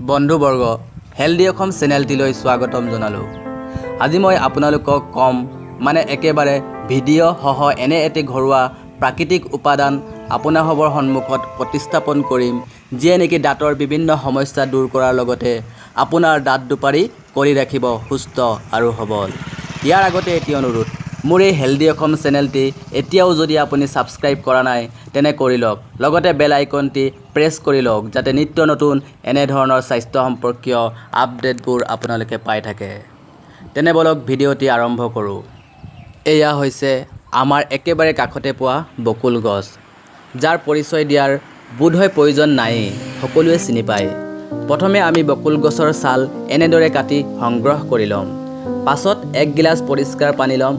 বন্ধুবৰ্গ হেলদি অসম চেনেলটিলৈ স্বাগতম জনালোঁ। আজি মই আপোনালোকক কম একেবাৰে ভিডিঅ' সহ এনে এটি ঘৰুৱা প্ৰাকৃতিক উপাদান আপোনালোকৰ সন্মুখত প্ৰতিস্থাপন কৰিম, যিয়ে নেকি দাঁতৰ বিভিন্ন সমস্যা দূৰ কৰাৰ লগতে আপোনাৰ দাঁত দুপাৰি কৰি ৰাখিব সুস্থ আৰু সবল। ইয়াৰ আগতে এটি অনুৰোধ, মোৰ এই হেলদি অসম চেনেলটি এতিয়াও যদি আপুনি ছাবস্ক্ৰাইব কৰা নাই তেনে কৰি লওক, লগতে বেল আইকনটি প্ৰেছ কৰি লওক যাতে নিত্য নতুন এনে ধৰণৰ স্বাস্থ্য সম্পৰ্কীয় আপডেটবোৰ আপোনালোকে পাই থাকে। তেনে বলক ভিডিঅ'টি আৰম্ভ কৰোঁ। এয়া হৈছে আমাৰ একেবাৰে কাষতে পোৱা বকুল গছ, যাৰ পৰিচয় দিয়াৰ বোধহয় প্ৰয়োজন নায়েই, সকলোৱে চিনি পায়। প্ৰথমে আমি বকুল গছৰ ছাল এনেদৰে কাটি সংগ্ৰহ কৰি ল'ম। পাছত 1 গিলাচ পৰিষ্কাৰ পানী ল'ম।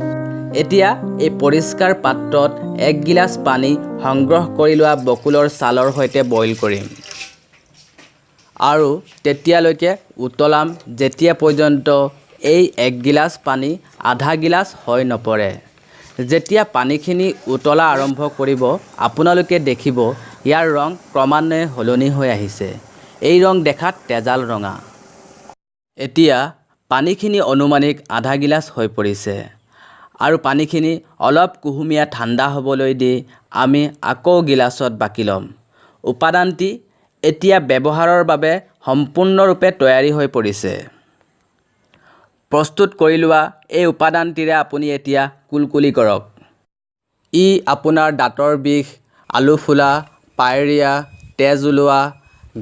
এতিয়া এই পৰিষ্কাৰ পাত্ৰত 1 গিলাচ পানী সংগ্ৰহ কৰি লোৱা বকুলৰ ছালৰ সৈতে বইল কৰিম আৰু তেতিয়ালৈকে উতলাম যেতিয়া পৰ্যন্ত এই 1 গিলাচ পানী আধা গিলাচ হৈ নপৰে। যেতিয়া পানীখিনি উতলা আৰম্ভ কৰিব, আপোনালোকে দেখিব ইয়াৰ ৰং ক্ৰমান্বয়ে সলনি হৈ আহিছে। এই ৰং দেখাত তেজাল ৰঙা। এতিয়া পানীখিনি অনুমানিক আধা গিলাচ হৈ পৰিছে আৰু পানীখিনি অলপ কুহুমীয়া ঠাণ্ডা হ'বলৈ দি আমি আকৌ গিলাচত বাকি ল'ম। উপাদানটি এতিয়া ব্যৱহাৰৰ বাবে সম্পূৰ্ণৰূপে তৈয়াৰী হৈ পৰিছে। প্ৰস্তুত কৰি লোৱা এই উপাদানটিৰে আপুনি এতিয়া কুলকুলি কৰক। ই আপোনাৰ দাঁতৰ বিষ, আলু ফুলা, পায়ৰিয়া, তেজ ওলোৱা,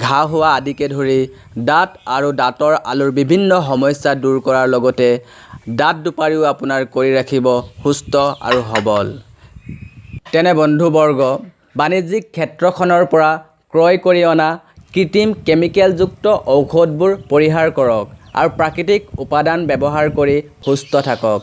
ঘাঁ হোৱা আদিকে ধৰি দাঁত আৰু দাঁতৰ আলুৰ বিভিন্ন সমস্যা দূৰ কৰাৰ লগতে দাঁত দুপাৰিও আপোনাৰ কৰি ৰাখিব সুস্থ আৰু সবল। তেনে বন্ধুবৰ্গ, বাণিজ্যিক ক্ষেত্ৰখনৰ পৰা ক্ৰয় কৰি অনা কৃত্ৰিম কেমিকেলযুক্ত ঔষধবোৰ পৰিহাৰ কৰক আৰু প্ৰাকৃতিক উপাদান ব্যৱহাৰ কৰি সুস্থ থাকক।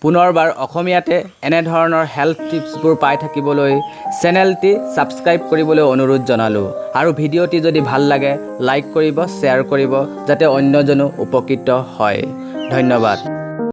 পুনৰবাৰ অসমীয়াতে এনেধৰণৰ হেল্থ টিপছবোৰ পাই থাকিবলৈ চেনেলটি ছাবস্ক্ৰাইব কৰিবলৈ অনুৰোধ জনালোঁ আৰু ভিডিঅ'টি যদি ভাল লাগে লাইক কৰিব, শ্বেয়াৰ কৰিব যাতে অন্যজনো উপকৃত হয়। ধন্যবাদ।